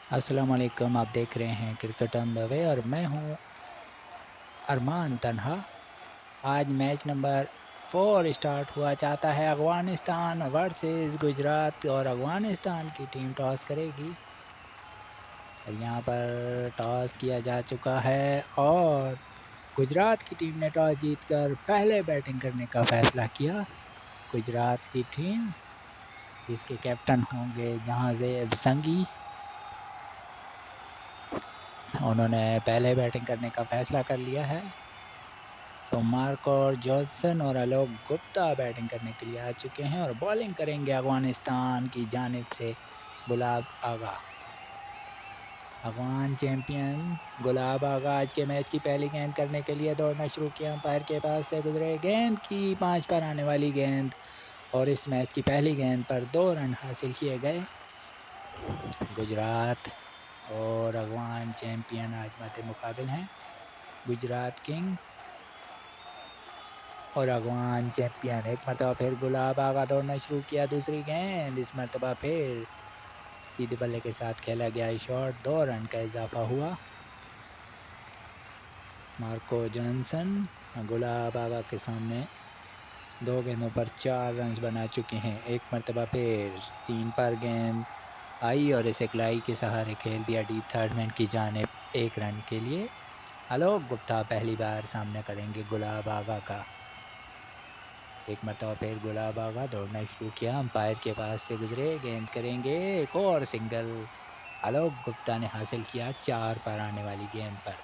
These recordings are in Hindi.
अस्सलाम वालेकुम। आप देख रहे हैं क्रिकेट ऑन द वे और मैं हूं अरमान तन्हा। आज मैच नंबर 4 स्टार्ट हुआ चाहता है अफगानिस्तान वर्सेस गुजरात और अफगानिस्तान की टीम टॉस करेगी और यहां पर टॉस किया जा चुका है और गुजरात की टीम ने टॉस जीतकर पहले बैटिंग करने का फैसला किया। गुजरात की टीम जिसके कैप्टन होंगे जहांजेब संगी, उन्होंने पहले बैटिंग करने का फैसला कर लिया है। तो मार्को जॉनसन और आलोक गुप्ता बैटिंग करने के लिए आ चुके हैं और बॉलिंग करेंगे अफगानिस्तान की जानिब से गुलाब आगा। अफगान चैंपियन गुलाब आगा आज के मैच की पहली गेंद करने के लिए दौड़ना शुरू किया। अंपायर के पास से गुजरे गेंद की 5 पर आने वाली गेंद और इस मैच की पहली गेंद पर 2 रन हासिल किए गए। गुजरात और अफगान चैंपियन आज मद्दे मुकाबिल हैं। गुजरात किंग और अफगान चैंपियन। एक मरतबा फिर गुलाब आगा दौड़ना शुरू किया। दूसरी गेंद इस मरतबा फिर सीधे बल्ले के साथ खेला गया शॉट, 2 रन का इजाफा हुआ। मार्को जॉनसन गुलाब आगा के सामने 2 गेंदों पर 4 रन बना चुके हैं। एक मरतबा फिर 3 पर गेंद आई और इसे क्लाई के सहारे खेल दिया डीप थर्ड मैन की जानिब 1 रन के लिए। आलोक गुप्ता पहली बार सामना करेंगे गुलाब आगा का। एक मरतबा फिर गुलाब आगा दौड़ना शुरू किया। अंपायर के पास से गुजरे, गेंद करेंगे एक और सिंगल। आलोक गुप्ता ने हासिल किया 4 पर आने वाली गेंद पर।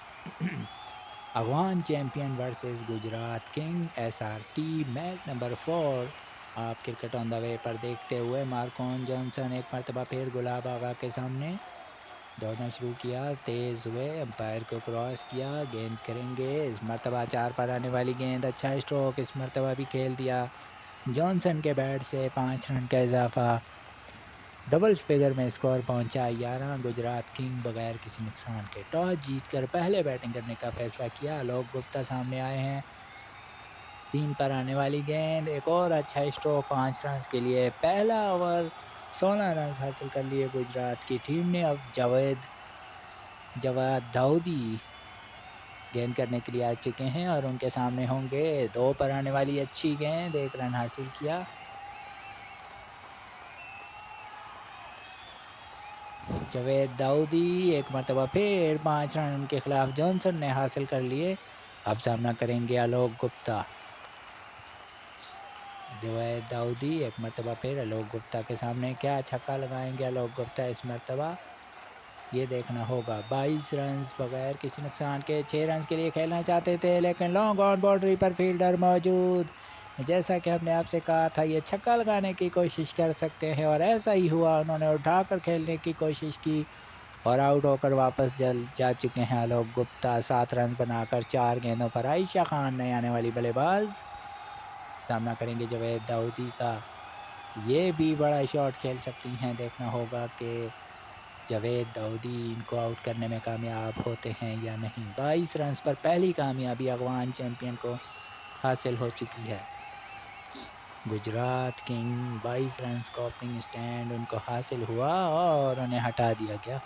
Afghan champion versus Gujarat king SRT match number 4 आप क्रिकेट ऑन द वे पर देखते हुए मार्कोन जॉनसन एक मरतबा फिर गुलाब आगा के सामने दौड़ना शुरू किया। तेज हुए, अंपायर को क्रॉस किया, गेंद करेंगे इस मरतबा 4 पर आने वाली गेंद। अच्छा स्ट्रोक इस मरतबा भी खेल दिया। जॉनसन के बैट से 5 रन का इजाफा, डबल फिगर में स्कोर पहुंचा 11। गुजरात किंग बगैर किसी नुकसान के टॉस जीतकर पहले बैटिंग करने का फैसला किया। आलोक गुप्ता सामने आए हैं। 3 पर आने वाली गेंद, एक और अच्छा स्ट्रोक 5 रन के लिए। पहला ओवर 16 रन हासिल कर लिए गुजरात की टीम ने। अब जवाद दाऊदी गेंद करने के लिए आ चुके हैं और उनके सामने होंगे। 2 पर आने वाली अच्छी गेंद, 1 रन हासिल किया। जावेद दाऊदी एक मरतबा फिर 5 रन उनके खिलाफ जॉनसन ने हासिल कर लिए। अब सामना करेंगे आलोक गुप्ता। जावेद दाऊदी एक मरतबा फिर आलोक गुप्ता के सामने, क्या छक्का लगाएंगे आलोक गुप्ता इस मरतबा, ये देखना होगा। 22 रन बगैर किसी नुकसान के 6 रन के लिए खेलना चाहते थे, लेकिन लॉन्ग ऑन बाउंड्री पर फील्डर मौजूद। जैसा कि हमने आपसे कहा था ये छक्का लगाने की कोशिश कर सकते हैं और ऐसा ही हुआ। उन्होंने उठाकर खेलने की कोशिश की और आउट होकर वापस जा चुके हैं आलोक गुप्ता। 7 रन बनाकर 4 गेंदों पर। आयशा खान नए आने वाली बल्लेबाज सामना करेंगे जावेद दाऊदी का। ये भी बड़ा शॉट खेल सकती हैं, देखना होगा कि जावेद दाऊदी इनको आउट करने में कामयाब होते हैं या नहीं। 22 रन पर पहली कामयाबी अफगान चैंपियन को हासिल हो चुकी है। गुजरात किंग 22 रन का ओपनिंग स्टैंड उनको हासिल हुआ और उन्हें हटा दिया गया।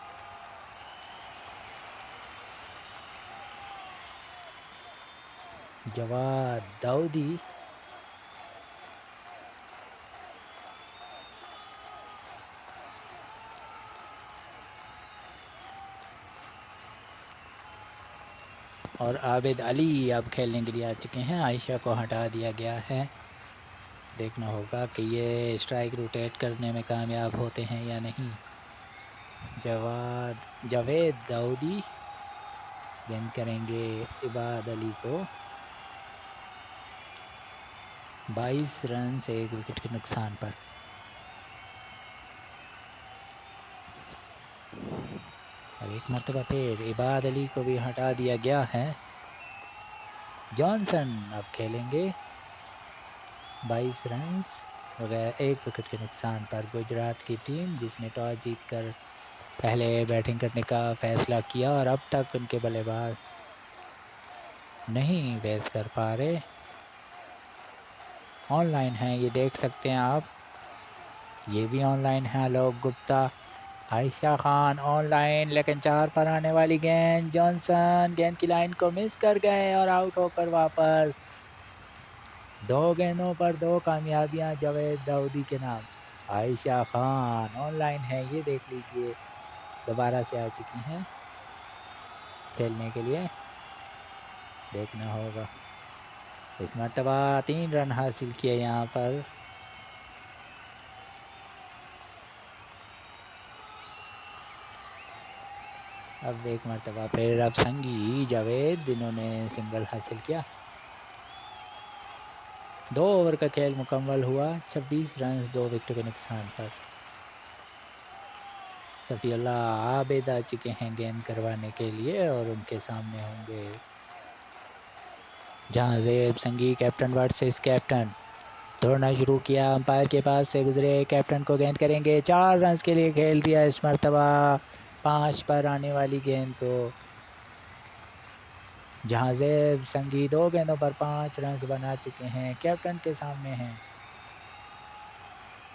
जवाद दाऊदी और आबिद अली अब खेलने के लिए आ चुके हैं। आयशा को हटा दिया गया है। देखना होगा कि ये स्ट्राइक रोटेट करने में कामयाब होते हैं या नहीं। जावेद दाऊदी गेंद करेंगे इबाद अली को। 22 रन से 1 विकेट के नुकसान पर। और एक मरतबा फिर इबाद अली को भी हटा दिया गया है। जॉनसन अब खेलेंगे 22 रन बगैर 1 विकेट के नुकसान पर। गुजरात की टीम जिसने टॉस जीतकर पहले बैटिंग करने का फैसला किया और अब तक उनके बल्लेबाज नहीं फेस कर पा रहे। ऑनलाइन है, ये देख सकते हैं आप, ये भी ऑनलाइन है आलोक गुप्ता। आयशा खान ऑनलाइन, लेकिन 4 पर आने वाली गेंद, जॉनसन गेंद की लाइन को मिस कर गए और आउट होकर वापस। 2 गेंदों पर 2 कामयाबियां जावेद दाऊदी के नाम। आयशा खान ऑनलाइन है, ये देख लीजिए, दोबारा से आ चुकी हैं खेलने के लिए, देखना होगा। इस मरतबा 3 रन हासिल किए यहाँ पर। अब एक मरतबा फिर अब संगी जावेद जिन्होंने सिंगल हासिल किया। 2 ओवर का खेल मुकम्मल हुआ, 26 रन 2 विकेट के नुकसान पर। सफीउल्लाह आबिद आ चुके हैं गेंद करवाने के लिए और उनके सामने होंगे जहांजेब संगी, कैप्टन वर्सेस कैप्टन। दौड़ना शुरू किया, अंपायर के पास से गुजरे, कैप्टन को गेंद करेंगे, 4 रन के लिए खेल दिया इस मरतबा। 5 पर आने वाली गेंद को जहांजेब संगी 2 गेंदों पर 5 रन बना चुके हैं, कैप्टन के सामने हैं।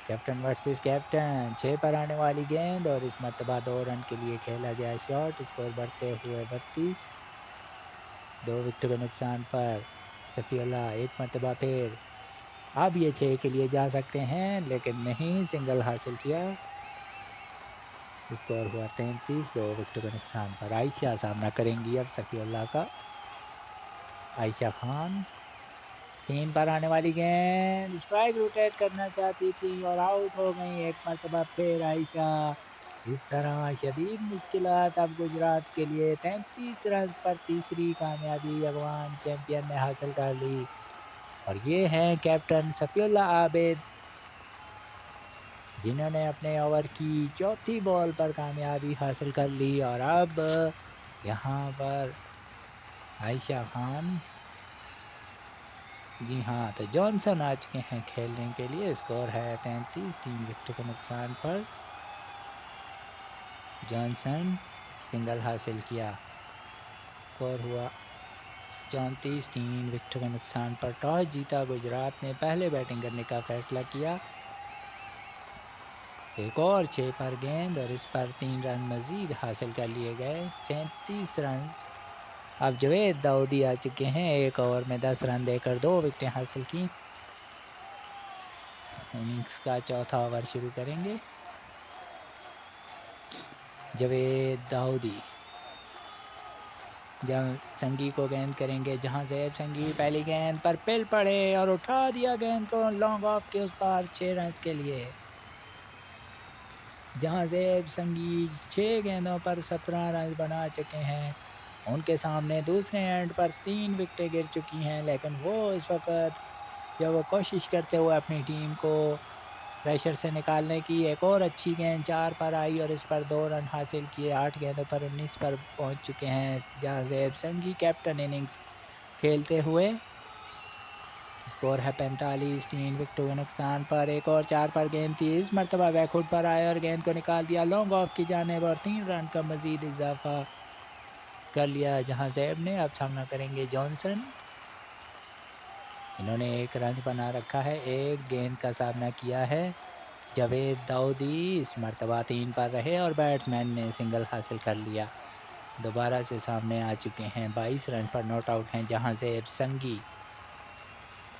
कैप्टन वर्सेस कैप्टन, 6 पर आने वाली गेंद और इस मरतबा 2 रन के लिए खेला गया शॉट। स्कोर बढ़ते हुए 32, 2 विकेट के नुकसान पर। सफीउल्लाह एक मरतबा फिर, अब ये 6 के लिए जा सकते हैं लेकिन नहीं, सिंगल हासिल किया। स्कोर हुआ 33, 2 विकेट के नुकसान पर। आयशा सामना करेंगी अब सफीउल्लाह का। आयशा खान, 3 पर आने वाली गेंद, स्ट्राइक रोटेट करना चाहती थी और आउट हो गई एक मरतबा फिर आयशा। इस तरह शदीद मुश्किलात अब गुजरात के लिए। 33 रन पर तीसरी कामयाबी अफगान चैंपियन ने हासिल कर ली और ये हैं कैप्टन सफीउल्लाह आबिद जिन्होंने अपने ओवर की चौथी बॉल पर कामयाबी हासिल कर ली। और अब यहाँ पर आयशा खान, जी हाँ, तो जॉनसन आ चुके हैं खेलने के लिए। स्कोर है 33, 3 विकेट के नुकसान पर। जॉनसन सिंगल हासिल किया। स्कोर हुआ 34, 3 विकेट के नुकसान पर। टॉस जीता गुजरात ने, पहले बैटिंग करने का फैसला किया। एक और 6 पर गेंद और इस पर 3 रन मजीद हासिल कर लिए गए, 37 रन। अब जावेद दाऊदी आ चुके हैं, 1 ओवर में 10 रन देकर 2 विकेटें हासिल की। इनिंग्स का चौथा ओवर शुरू करेंगे। जावेद दाऊदी जब संगी को गेंद करेंगे, जहां जैब संगी पहली गेंद पर पिल पड़े और उठा दिया गेंद को लॉन्ग ऑफ के उस पार, 6 रन के लिए। जहां जैब संगी 6 गेंदों पर 17 रन बना चुके हैं। उनके सामने दूसरे एंड पर 3 विकेटें गिर चुकी हैं, लेकिन वो इस वक्त जब वो कोशिश करते हुए अपनी टीम को प्रेशर से निकालने की, एक और अच्छी गेंद 4 पर आई और इस पर 2 रन हासिल किए। 8 गेंदों पर 19 पर पहुंच चुके हैं जहांजेब संगी कैप्टन इनिंग्स खेलते हुए। स्कोर है 45, 3 विकेटों के नुकसान पर। एक और 4 पर गेंद थी, इस मरतबा बैकफुट पर आए और गेंद को निकाल दिया लॉन्ग ऑफ की जानिब और 3 रन का मजीद इजाफा कर लिया जहांजेब ने। अब सामना करेंगे जॉनसन, इन्होंने 1 रन बना रखा है, 1 गेंद का सामना किया है। जावेद दाऊदी इस मरतबा 3 पर रहे और बैट्समैन ने सिंगल हासिल कर लिया। दोबारा से सामने आ चुके हैं, 22 रन पर नॉट आउट हैं जहांजेब संगी।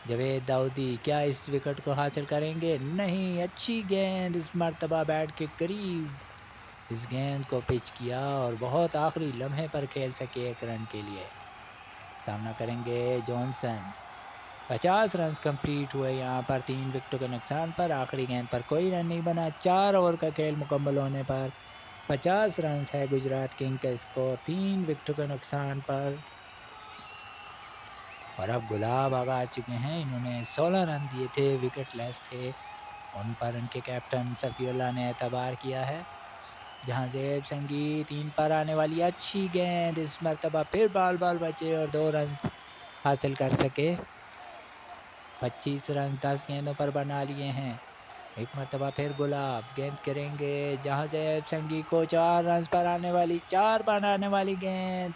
जावेद दाऊदी क्या इस विकेट को हासिल करेंगे? नहीं, अच्छी गेंद इस मरतबा बैट के करीब इस गेंद को पिच किया और बहुत आखिरी लम्हे पर खेल सके 1 रन के लिए। सामना करेंगे जॉनसन। 50 रन कंप्लीट हुए यहाँ पर 3 विकेटों के नुकसान पर। आखिरी गेंद पर कोई रन नहीं बना। 4 ओवर का खेल मुकम्मल होने पर 50 रन है गुजरात किंग का स्कोर 3 विकेटों के नुकसान पर। और अब गुलाब आगा आ चुके हैं, इन्होंने 16 रन दिए थे, विकेट लेस थे, उन पर उनके कैप्टन सफीउल्लाह ने एतबार किया है। जहांजेब संगी 3 पर आने वाली अच्छी गेंद, इस मरतबा फिर बाल बचे और 2 रन हासिल कर सके। 25 रन 10 गेंदों पर बना लिए हैं। एक मरतबा फिर गुलाब गेंद करेंगे, जहांजेब संगी को 4 रन पर आने वाली 4 पर आने वाली गेंद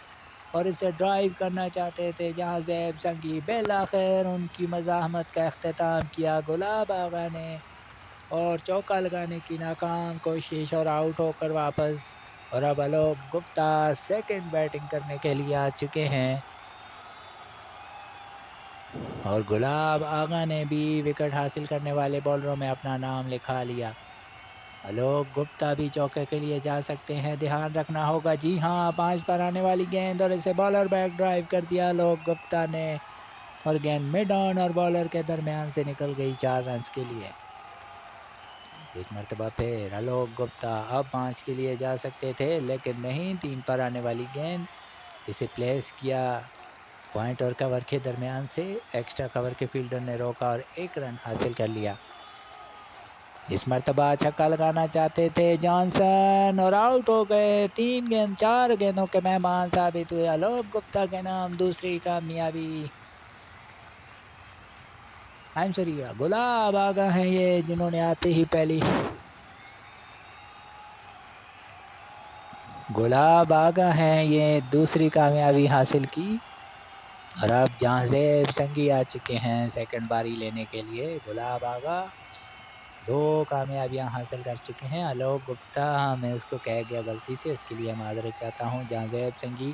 और इसे ड्राइव करना चाहते थे जहांजेब संगी। बिल आखिर उनकी मज़ाहमत का अख्तिताम किया गुलाब आगा ने और चौका लगाने की नाकाम कोशिश और आउट होकर वापस। और अब आलोक गुप्ता सेकंड बैटिंग करने के लिए आ चुके हैं और गुलाब आगा ने भी विकेट हासिल करने वाले बॉलरों में अपना नाम लिखा लिया। आलोक गुप्ता भी चौके के लिए जा सकते हैं, ध्यान रखना होगा। जी हाँ, 5 पर आने वाली गेंद और इसे बॉलर बैक ड्राइव कर दिया आलोक गुप्ता ने और गेंद मिड ऑन और बॉलर के दरमियान से निकल गई 4 रन के लिए। एक मरतबा फिर आलोक गुप्ता अब 5 के लिए जा सकते थे लेकिन नहीं, 3 पर आने वाली गेंद, इसे प्लेस किया पॉइंट और कवर के दरमियान से। एक्स्ट्रा कवर के फील्डर ने रोका और 1 रन हासिल कर लिया। इस मरतबा छक्का लगाना चाहते थे जॉनसन और आउट हो गए। 4 गेंदों के मेहमान साबित हुए आलोक गुप्ता के नाम दूसरी कामयाबी। गुलाब आगा हैं ये, जिन्होंने आते ही पहली गुलाब आगा हैं ये दूसरी कामयाबी हासिल की। और अब जहांजेब संगी आ चुके हैं सेकंड बारी लेने के लिए। गुलाब आगा 2 कामयाबियां हासिल कर चुके हैं। आलोक गुप्ता, मैं इसको कह गया गलती से, इसके लिए माजरत चाहता हूँ। जहांजेब संगी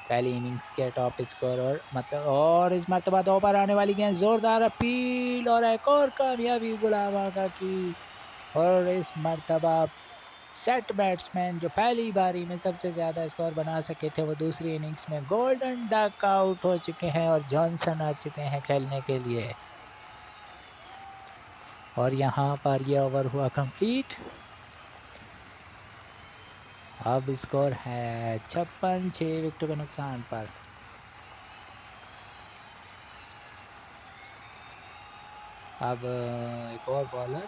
पहली इनिंग्स के टॉप स्कोरर मतलब। और इस मरतबा 2 पर आने वाली गेंद, जोरदार अपील और एक और कामयाबी गुलाब आगा की। और इस मरतबा सेट बैट्समैन जो पहली बारी में सबसे ज़्यादा स्कोर बना सके थे, वो दूसरी इनिंग्स में गोल्डन डक आउट हो चुके हैं और जॉनसन आ चुके हैं खेलने के लिए। और यहाँ पर ये ओवर हुआ कंप्लीट। अब स्कोर है 56, 6 विकेटों के नुकसान पर। अब एक और बॉलर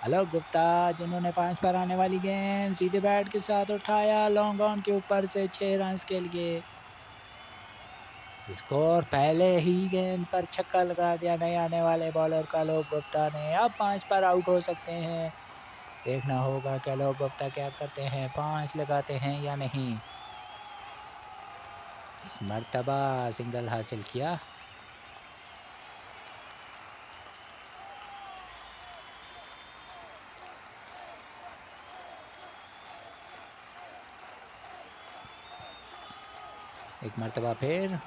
आलोक गुप्ता, जिन्होंने 5 पर आने वाली गेंद सीधे बैट के साथ उठाया लॉन्ग ऑन के ऊपर से 6 रन के लिए। स्कोर पहले ही गेंद पर छक्का लगा दिया नए आने वाले बॉलर का आलोक गुप्ता ने। अब 5 पर आउट हो सकते हैं, देखना होगा कि आलोक गुप्ता क्या करते हैं, 5 लगाते हैं या नहीं। इस मर्तबा सिंगल हासिल किया। एक मरतबा फिर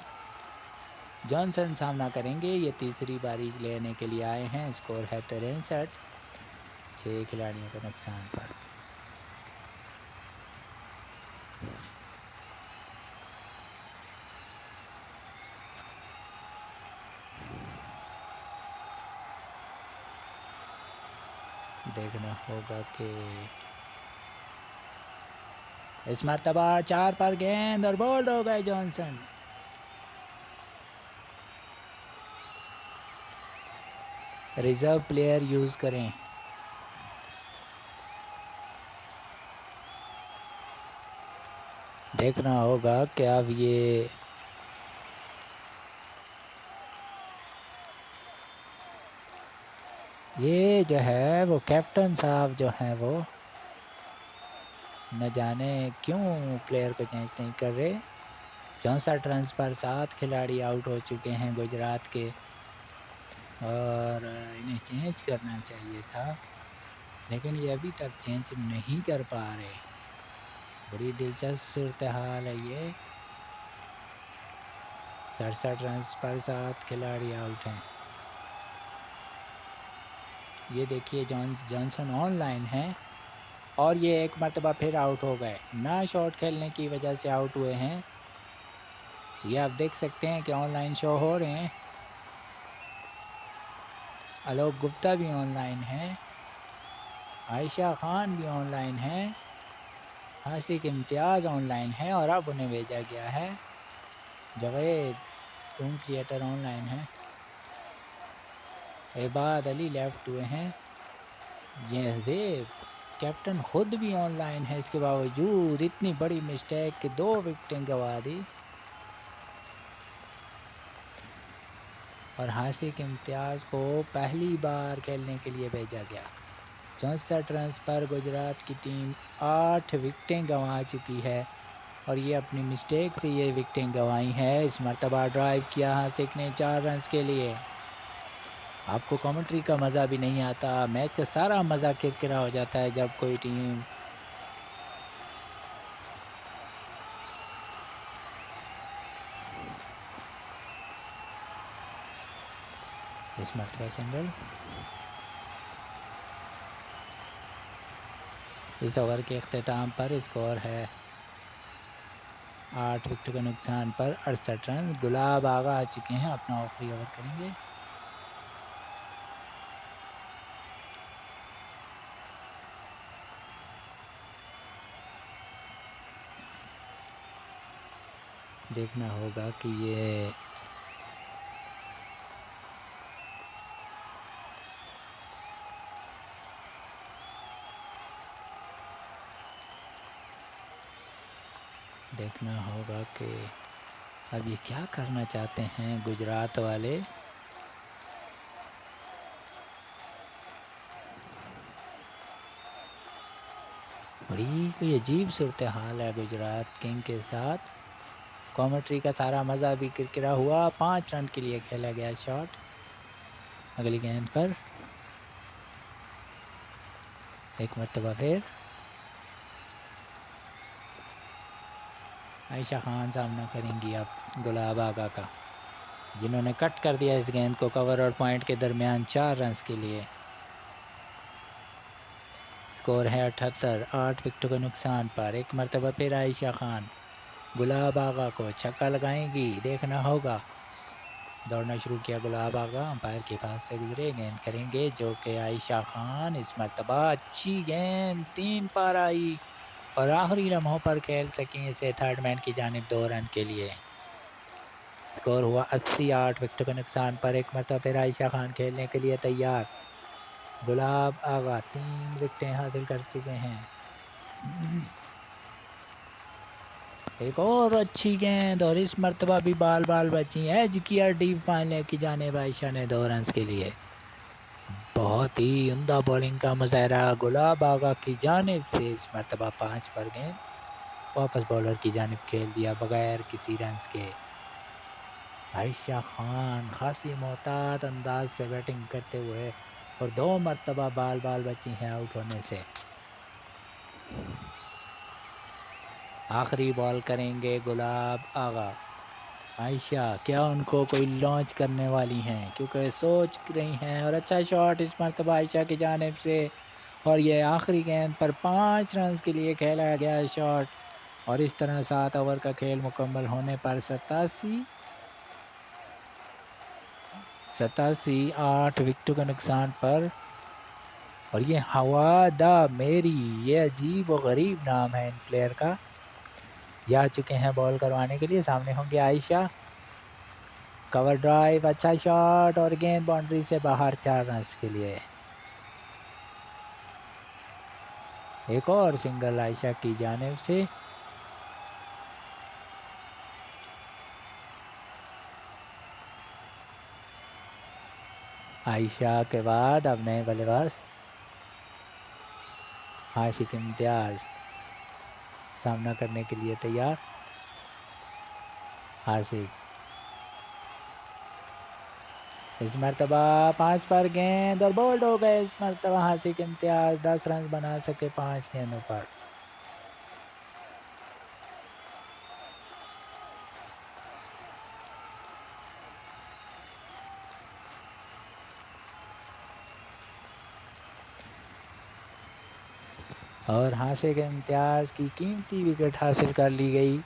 जॉनसन सामना करेंगे, ये तीसरी बारी लेने के लिए आए हैं। स्कोर है 63, 6 खिलाड़ियों के नुकसान पर। देखना होगा कि इस मरतबा 4 पर गेंद और बोल्ड हो गए जॉनसन। रिजर्व प्लेयर यूज करें। देखना होगा कि अब ये जो है वो कैप्टन साहब जो हैं वो न जाने क्यों प्लेयर को चेंज नहीं कर रहे। 64 रन पर 7 खिलाड़ी आउट हो चुके हैं गुजरात के और इन्हें चेंज करना चाहिए था, लेकिन ये अभी तक चेंज नहीं कर पा रहे। बड़ी दिलचस्प सूरत हाल है ये। 67 रन पर 7 खिलाड़ी आउट हैं। ये देखिए जॉनसन ऑनलाइन है और ये एक मरतबा फिर आउट हो गए। ना शॉट खेलने की वजह से आउट हुए हैं। ये आप देख सकते हैं कि ऑनलाइन शो हो रहे हैं। आलोक गुप्ता भी ऑनलाइन है, आयशा खान भी ऑनलाइन है, आसिक इम्तियाज़ ऑनलाइन है और अब उन्हें भेजा गया है। जवेद टून क्रिएटर ऑनलाइन है, इबाद अली लेफ्ट हुए हैं, जहजेब कैप्टन खुद भी ऑनलाइन है। इसके बावजूद इतनी बड़ी मिस्टेक कि 2 विकेटें गंवा दी। और हासिक इम्तियाज़ को पहली बार खेलने के लिए भेजा गया। 64 रन पर गुजरात की टीम 8 विकेटें गंवा चुकी है और ये अपनी मिस्टेक से ये विकेटें गंवाई है। इस मरतबा ड्राइव किया हासिक ने 4 रन के लिए। आपको कमेंट्री का मज़ा भी नहीं आता, मैच का सारा मज़ा किरकिरा हो जाता है जब कोई टीम इस मरतबा सिंगल। इस ओवर के अख्ताम पर स्कोर है 8 विकेट के नुकसान पर 68 रन। गुलाब आगा आ चुके हैं, अपना आखिरी ओवर करेंगे। देखना होगा कि ये देखना होगा कि अब ये क्या करना चाहते हैं गुजरात वाले। बड़ी कोई अजीब सूरत हाल है गुजरात किंग के साथ। कॉमेंट्री का सारा मज़ा भी किरकिरा हुआ। 5 रन के लिए खेला गया शॉट। अगली गेंद पर एक मरतबा फिर आयशा खान सामना करेंगी अब गुलाब आगा का, जिन्होंने कट कर दिया इस गेंद को कवर और पॉइंट के दरमियान 4 रन के लिए। स्कोर है 78, 8 विकेटों के नुकसान पर। एक मरतबा फिर आयशा खान गुलाब आगा को छक्का लगाएंगी, देखना होगा। दौड़ना शुरू किया गुलाब आगा, अंपायर के पास से गुजरे, गेंद करेंगे जो कि आयशा खान। इस मरतबा अच्छी गेंद 3 पर आई और आखिरी लम्हों पर खेल सकें इसे थर्ड मैन की जानिब 2 रन के लिए। स्कोर हुआ 80, 8 विकेटों के नुकसान पर। एक मरतबा फिर आयशा खान खेलने के लिए तैयार। गुलाब आगा 3 विकेटें हासिल कर चुके हैं। एक और अच्छी गेंद और इस मरतबा भी बाल बाल बची। एज किया डीप फाइनल की जानिब आयशा ने 2 रन के लिए। बहुत ही उम्दा बॉलिंग का मुजाहरा गुलाब आगा की जानिब से। इस मरतबा 5 पर गेंद वापस बॉलर की जानिब खेल दिया बगैर किसी रन के। आयशा खान खासी मोहतात अंदाज से बैटिंग करते हुए और 2 मरतबा बाल बाल बची हैं आउट होने से। आखिरी बॉल करेंगे गुलाब आगा। आयशा क्या उनको कोई लॉन्च करने वाली हैं, क्योंकि सोच रही हैं। और अच्छा शॉट इस मरतबा आयशा की जानिब से और ये आखिरी गेंद पर 5 रन के लिए खेला गया शॉट। और इस तरह 7 ओवर का खेल मुकम्मल होने पर 87 8 विकेटों के नुकसान पर। और ये हवादा मेरी, ये अजीब और गरीब नाम है इन प्लेयर का। ये आ चुके हैं बॉल करवाने के लिए। सामने होंगे आयशा। कवर ड्राइव, अच्छा शॉट और गेंद बाउंड्री से बाहर 4 रन के लिए। एक और सिंगल आयशा की जानिब से। आयशा के बाद अब नए बल्लेबाज आशिक इम्तियाज सामना करने के लिए तैयार। आसिफ इस मरतबा 5 पर गेंद और बोल्ड हो गए। इस मरतबा आशिक इम्तियाज 10 रन बना सके 5 गेंदों पर। और आशिक इम्तियाज की कीमती विकेट हासिल कर ली गई।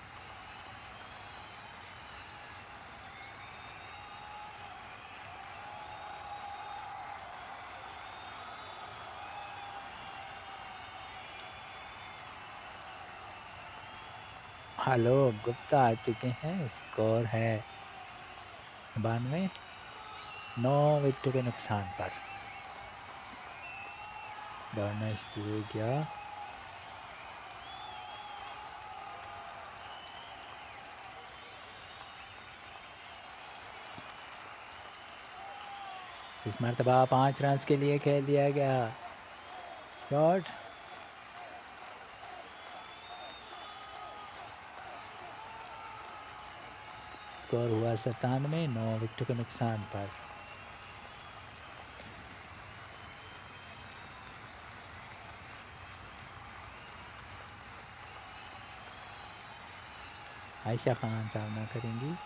आलोक गुप्ता आ चुके हैं। स्कोर है 92, 9 विकेटों के नुकसान पर। दौड़ना शुरू किया। इस मरतबा 5 रन के लिए खेल दिया गया शॉट। स्कोर हुआ 97, 9 विकेटों के नुकसान पर। आयशा खान सामना करेंगी।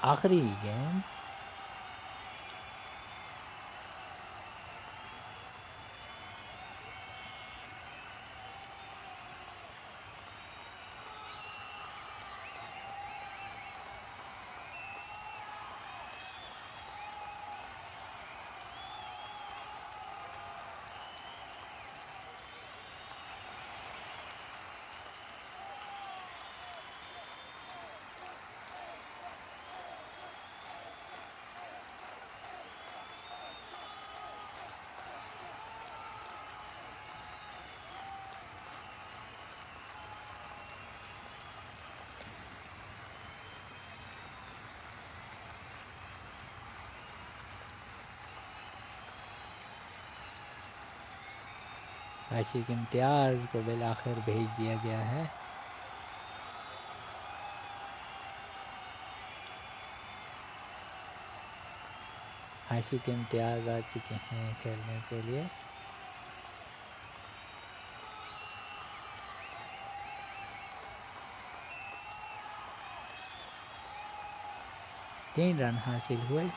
आखिरी गेंद, आशिक इम्तियाज़ को बिल आखिर भेज दिया गया है। आशिक इम्तियाज़ आ चुके हैं खेलने के लिए। तीन रन हासिल हुए।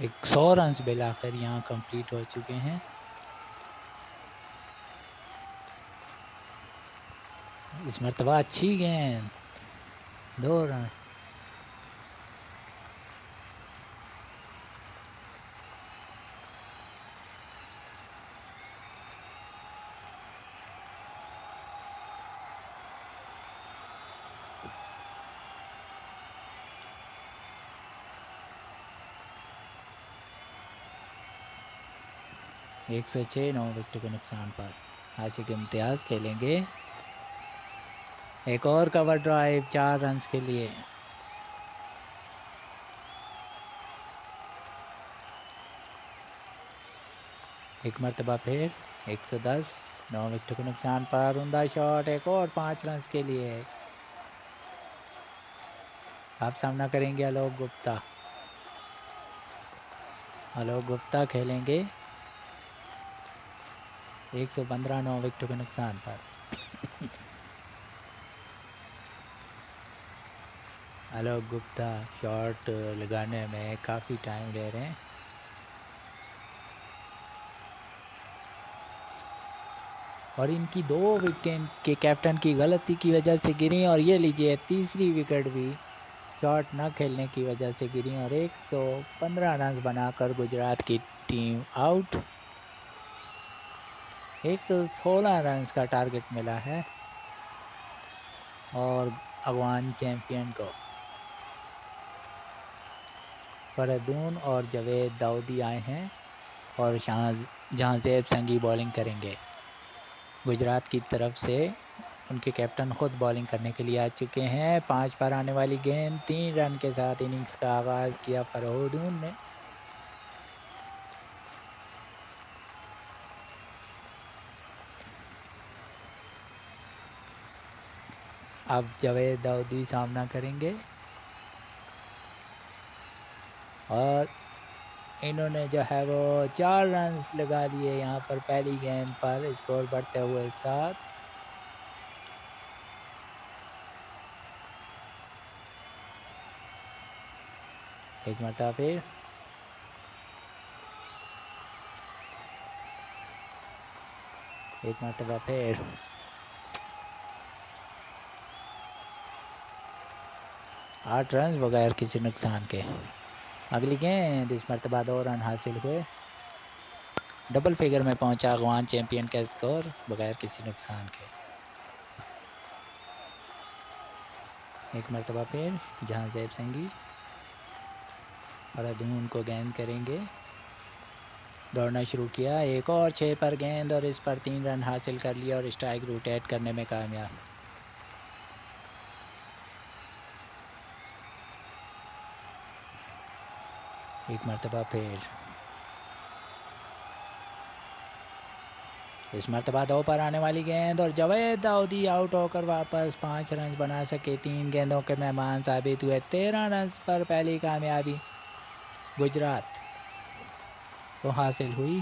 एक 100 रन बिल आखिर यहाँ कंप्लीट हो चुके हैं। इस मरतबा अच्छी गेंद, 2 रन। एक 106 9 विकेट के नुकसान पर आशिक इम्तियाज़ खेलेंगे। एक और कवर ड्राइव 4 रन के लिए। एक मरतबा फिर 110 9 विकेट के नुकसान पर उम्दा शॉट, एक और 5 रन के लिए। आप सामना करेंगे आलोक गुप्ता। आलोक गुप्ता खेलेंगे 115 9 विकेट के नुकसान पर। आलोक गुप्ता शॉट लगाने में काफ़ी टाइम ले रहे हैं। और इनकी 2 विकेट के कैप्टन की गलती की वजह से गिरी, और ये लीजिए तीसरी विकेट भी शॉट न खेलने की वजह से गिरी, और 115 रन बनाकर गुजरात की टीम आउट। 116 रन का टारगेट मिला है और अफगान चैंपियन को फरदून और जावेद दाऊदी आए हैं और जहांजेब संगी बॉलिंग करेंगे। गुजरात की तरफ से उनके कैप्टन खुद बॉलिंग करने के लिए आ चुके हैं। 5 पर आने वाली गेंद, 3 रन के साथ इनिंग्स का आगाज किया फरदून ने। अब जावेद दाऊदी सामना करेंगे और इन्होंने जो है वो 4 रन लगा लिए यहाँ पर पहली गेंद पर, स्कोर बढ़ते हुए 7। एक मरतबा फिर एक मरतबा फिर 8 रन बगैर किसी नुकसान के। अगली गेंद, इस मरतबा 2 रन हासिल हुए। डबल फिगर में पहुंचा अफगान चैंपियन का स्कोर बगैर किसी नुकसान के। एक मरतबा फिर जहांजेब संगी फरदून को गेंद करेंगे। दौड़ना शुरू किया, एक और 6 पर गेंद और इस पर 3 रन हासिल कर लिया और स्ट्राइक रोटेट करने में कामयाब। एक मरतबा फिर इस मरतबा 2 पर आने वाली गेंद और जावेद दाऊदी आउट होकर वापस 5 रन बना सके। 3 गेंदों के मेहमान साबित हुए। 13 रन पर पहली कामयाबी गुजरात को हासिल हुई।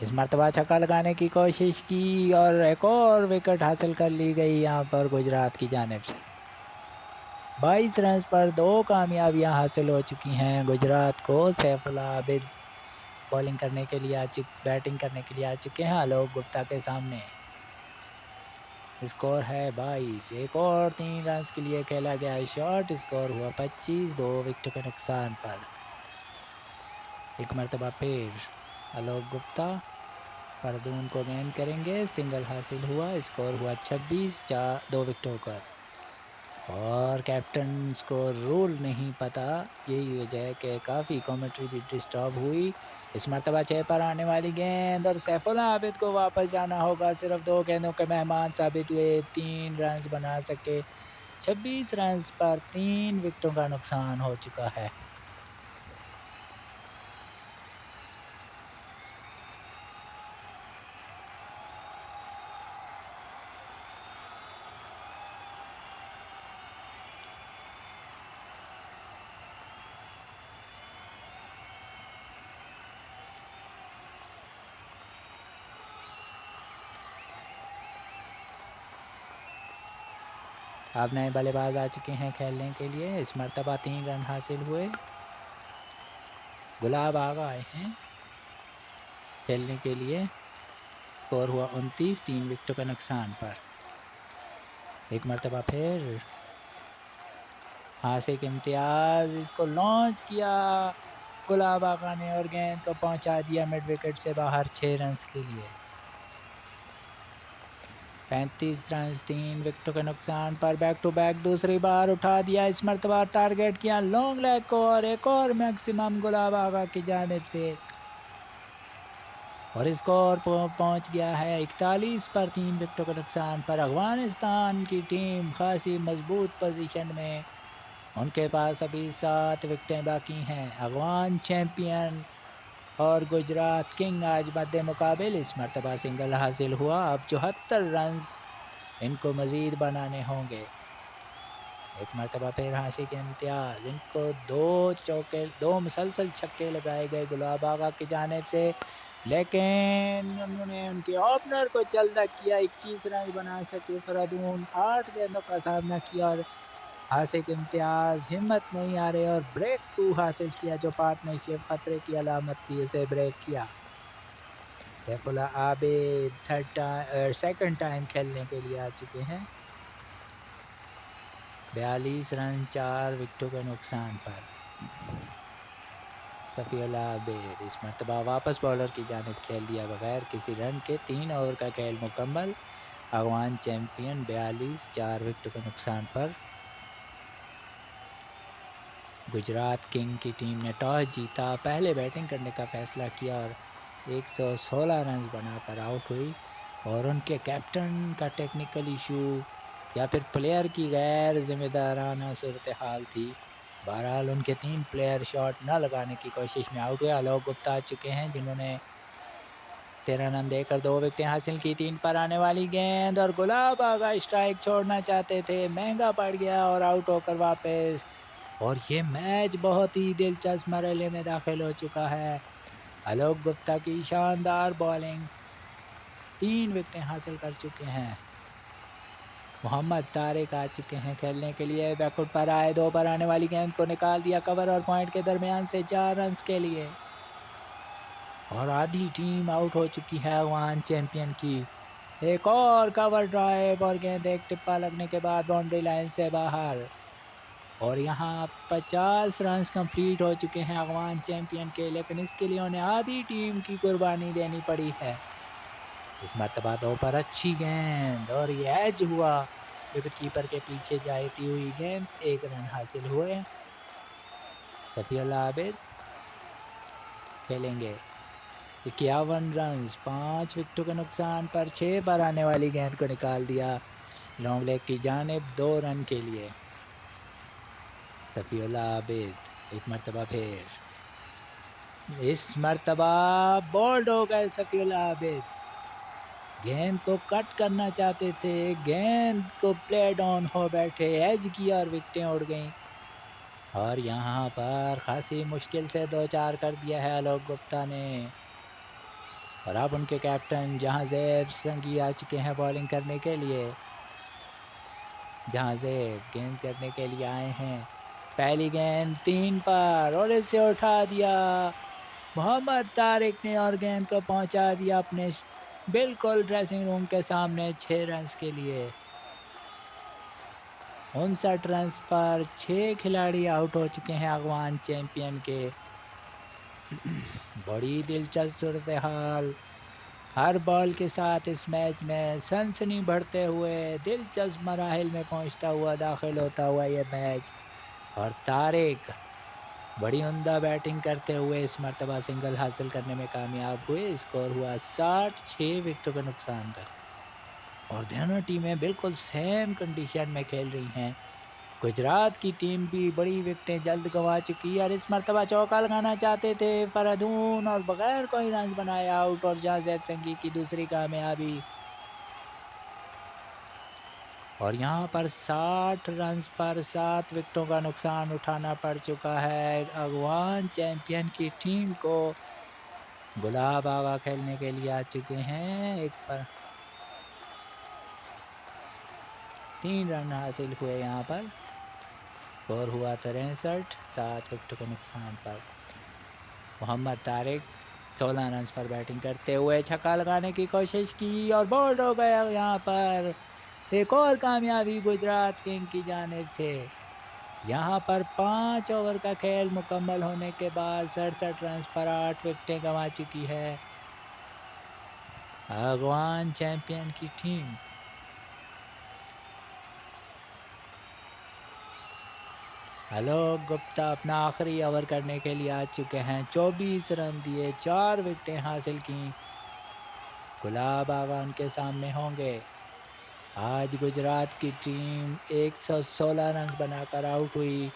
इस मरतबा छक्का लगाने की कोशिश की और एक और विकेट हासिल कर ली गई यहाँ पर गुजरात की जानिब से। 22 रन पर 2 कामयाबियाँ हासिल हो चुकी हैं गुजरात को। सैफुल्लाह आबिद बॉलिंग करने के लिए बैटिंग करने के लिए आ चुके हैं आलोक गुप्ता के सामने। स्कोर है 22। एक और 3 रन के लिए खेला गया शॉट। स्कोर हुआ 25, 2 विकेट के नुकसान पर। एक मरतबा फिर आलोक गुप्ता परदून को गेंद करेंगे। सिंगल हासिल हुआ। स्कोर हुआ 26, 2 विकेटों पर। और कैप्टन को रूल नहीं पता, यही वजह है कि काफ़ी कमेंट्री भी डिस्टर्ब हुई। इस मरतबा 6 पर आने वाली गेंद और सैफुल्लाह आबिद को वापस जाना होगा। सिर्फ 2 गेंदों के मेहमान साबित हुए। 3 रन बना सके। 26 रन पर 3 विकेटों का नुकसान हो चुका है। अब नए बल्लेबाज आ चुके हैं खेलने के लिए। इस मरतबा 3 रन हासिल हुए। गुलाब आगा आए हैं खेलने के लिए। स्कोर हुआ 29, 3 विकेटों के नुकसान पर। एक मरतबा फिर हासिक इम्तियाज, इसको लॉन्च किया गुलाब आगा ने और गेंद को पहुंचा दिया मिड विकेट से बाहर 6 रन के लिए। 35 रन 3 विकेटों के नुकसान पर। बैक टू बैक दूसरी बार उठा दिया। इस मरतबा टारगेट किया लॉन्ग लेग को और एक और मैक्सिमम गुलाब आगा की जानिब से। और स्कोर पहुंच गया है 41 पर 3 विकेटों के नुकसान पर। अफगानिस्तान की टीम खासी मजबूत पोजीशन में। उनके पास अभी 7 विकेटें बाकी हैं। अफगान चैंपियन और गुजरात किंग आज मध्य मुकाबिल। इस मरतबा सिंगल हासिल हुआ। अब 74 रन इनको मजीद बनाने होंगे। एक मरतबा फिर हासिक इम्तियाज, इनको 2 मुसलसल छक्के लगाए गए गुलाब आगा की जानिब से, लेकिन उन्होंने उनके ओपनर को चल्दा किया। 21 रन बना सके फरदून। 8 गेंदों का सामना किया और हासिक इम्तियाज हिम्मत नहीं आ रहे और ब्रेक थ्रू हासिल किया। जो पार्टनरशिप खतरे की अलामत थी उसे ब्रेक किया। सैफुल्लाह आबिद सेकंड टाइम खेलने के लिए आ चुके हैं। 42 रन 4 विकेटों के नुकसान पर। सफीउल्लाह आबिद इस मरतबा वापस बॉलर की जानिब खेल दिया बगैर किसी रन के। 3 ओवर का खेल मुकम्मल। अफगान चैंपियन 42, 4 विकेटों के नुकसान पर। गुजरात किंग की टीम ने टॉस जीता, पहले बैटिंग करने का फैसला किया और 116 रन बनाकर आउट हुई। और उनके कैप्टन का टेक्निकल इशू या फिर प्लेयर की गैर जिम्मेदाराना सूरत हाल थी। बहरहाल उनके 3 प्लेयर शॉट न लगाने की कोशिश में आउट हुए। आलोक गुप्ता आ चुके हैं जिन्होंने 13 रन देकर 2 विकेटें हासिल की। 3 पर आने वाली गेंद और गुलाब आगा स्ट्राइक छोड़ना चाहते थे, महंगा पड़ गया और आउट होकर वापस। और ये मैच बहुत ही दिलचस्प मरहले में दाखिल हो चुका है। आलोक गुप्ता की शानदार बॉलिंग 3 विकेटें हासिल कर चुके हैं। मोहम्मद तारिक आ चुके हैं खेलने के लिए। बैकफुट पर आए, 2 पर आने वाली गेंद को निकाल दिया कवर और पॉइंट के दरमियान से 4 रन के लिए। और आधी टीम आउट हो चुकी है अफगान चैंपियन की। एक और कवर ड्राइव और गेंद एक टिप्पा लगने के बाद बाउंड्री लाइन से बाहर। और यहाँ 50 रन कंप्लीट हो चुके हैं अफगान चैंपियन के, लेकिन इसके लिए उन्हें आधी टीम की कुर्बानी देनी पड़ी है। इस मरतबा 2 पर अच्छी गेंद और ये एज हुआ, विकेट कीपर के पीछे जाती हुई गेंद, 1 रन हासिल हुए। सफीउल्लाह आबिद खेलेंगे 51 रन, 5 विकेटों के नुकसान पर 6 पर आने वाली गेंद को निकाल दिया लॉन्ग लेग की जानिब 2 रन के लिए। सफीउल्लाह आबिद एक मरतबा फिर, इस मरतबा बोल्ड हो गए सफीउल्लाह आबिद, गेंद को कट करना चाहते थे, गेंद को प्ले डाउन हो बैठे, एज किया और विकेटें उड़ गईं। और यहाँ पर खासी मुश्किल से 2-4 कर दिया है आलोक गुप्ता ने। और अब उनके कैप्टन जहांजेब संगी आ चुके हैं बॉलिंग करने के लिए। जहांजेब गेंद करने के लिए आए हैं, पहली गेंद 3 पर और इसे उठा दिया मोहम्मद तारिक ने और गेंद को पहुंचा दिया अपने बिल्कुल ड्रेसिंग रूम के सामने 6 रन के लिए। 59 रन पर 6 खिलाड़ी आउट हो चुके हैं अफगान चैंपियन के। बड़ी दिलचस्प सूरत हाल, हर बॉल के साथ इस मैच में सनसनी बढ़ते हुए दिलचस्प मराहिल में पहुंचता हुआ दाखिल होता हुआ ये मैच। और तारिक बड़ी उम्दा बैटिंग करते हुए इस मरतबा सिंगल हासिल करने में कामयाब हुए। स्कोर हुआ 66 विकेटों के नुकसान पर। और दोनों टीमें बिल्कुल सेम कंडीशन में खेल रही हैं। गुजरात की टीम भी बड़ी विकेटें जल्द गंवा चुकी है और इस मरतबा चौका लगाना चाहते थे फरदून, और बगैर कोई रन बनाए आउट, और जहांजेब संगी की दूसरी कामयाबी। और यहाँ पर 60 रन पर 7 विकेटों का नुकसान उठाना पड़ चुका है अफगान चैंपियन की टीम को। गुलाब आगा खेलने के लिए आ चुके हैं, एक पर 3 रन हासिल हुए यहाँ पर। स्कोर हुआ 63, 7 विकेटों के नुकसान पर। मोहम्मद तारिक 16 रन पर बैटिंग करते हुए छक्का लगाने की कोशिश की और बोल्ड हो गया यहाँ पर। एक और कामयाबी गुजरात किंग की जानिब से। यहाँ पर 5 ओवर का खेल मुकम्मल होने के बाद 67 रन पर 8 विकेटें गंवा चुकी है अफगान चैंपियन की टीम। आलोक गुप्ता अपना आखिरी ओवर करने के लिए आ चुके हैं, 24 रन दिए, 4 विकेटें हासिल की। गुलाब आगा उनके सामने होंगे। आज गुजरात की टीम 116 रन बनाकर आउट हुई।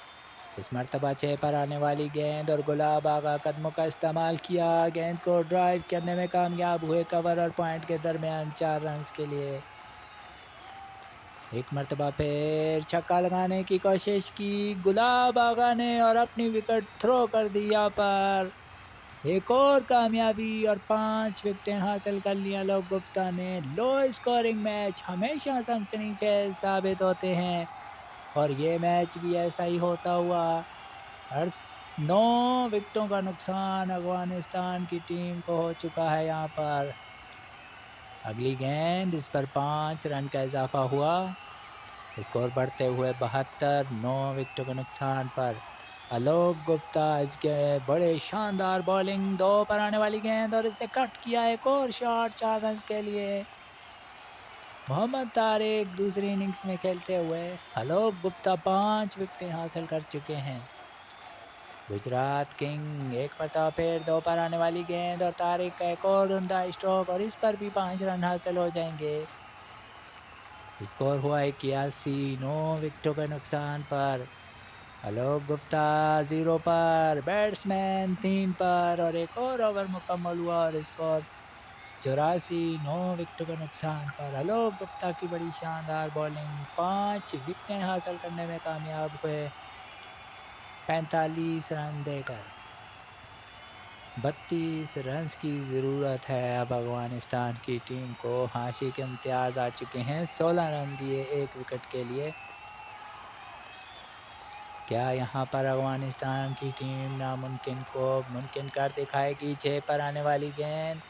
इस मरतबा 6 पर आने वाली गेंद और गुलाब आगा कदमों का इस्तेमाल किया, गेंद को ड्राइव करने में कामयाब हुए कवर और पॉइंट के दरमियान 4 रन के लिए। एक मरतबा फिर छक्का लगाने की कोशिश की गुलाब आगा ने और अपनी विकेट थ्रो कर दिया पर। एक और कामयाबी और 5 विकेटें हासिल कर लिया आलोक गुप्ता ने। लो स्कोरिंग मैच हमेशा सनसनीखेज साबित होते हैं और ये मैच भी ऐसा ही होता हुआ। हर 9 विकेटों का नुकसान अफगानिस्तान की टीम को हो चुका है यहाँ पर। अगली गेंद, इस पर 5 रन का इजाफा हुआ, स्कोर बढ़ते हुए 72, 9 विकेटों के नुकसान पर। आलोक गुप्ता के बड़े शानदार बॉलिंग, 2 पर आने वाली गेंद और इसे कट किया, एक और शॉट 4 रन के लिए। मोहम्मद तारिक दूसरी इनिंग्स में खेलते हुए आलोक गुप्ता 5 विकेटें हासिल कर चुके हैं। गुजरात किंग एक मरतबा फिर 2 पर आने वाली गेंद और तारिक का एक और उम्दा स्ट्रोक और इस पर भी 5 रन हासिल हो जाएंगे। स्कोर हुआ 81, 9 विकेटों के नुकसान पर। आलोक गुप्ता 0 पर, बैट्समैन 3 पर और एक और ओवर मुकम्मल हुआ और स्कोर 84, 9 विकेटों के नुकसान पर। आलोक गुप्ता की बड़ी शानदार बॉलिंग, 5 विकेटें हासिल करने में कामयाब हुए 45 रन देकर। 32 रन की ज़रूरत है अब अफगानिस्तान की टीम को। हाशिए के इम्तियाज आ चुके हैं, 16 रन दिए 1 विकेट के लिए। क्या यहाँ पर अफगानिस्तान की टीम नामुमकिन को मुमकिन कर दिखाएगी? 6 पर आने वाली गेंद,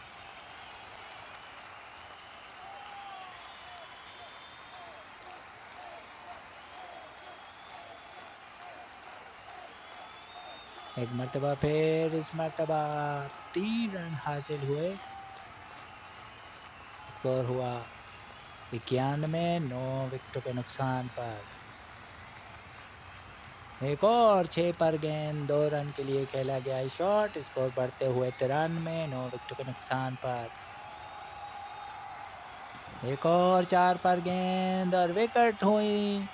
एक मरतबा फिर इस मरतबा 3 रन हासिल हुए। स्कोर हुआ 91, 9 विकेटों के नुकसान पर। एक और 6 पर गेंद 2 रन के लिए खेला गया शॉट। स्कोर बढ़ते हुए 93, 9 विकेटों के नुकसान पर। एक और 4 पर गेंद और विकेट हुई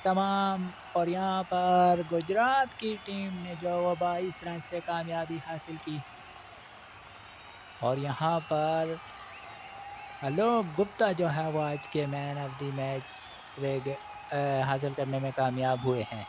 तमाम। और यहाँ पर गुजरात की टीम ने जो 22 रन से कामयाबी हासिल की। और यहाँ पर आलोक गुप्ता जो है वो आज के मैन ऑफ द मैच हासिल करने में कामयाब हुए हैं।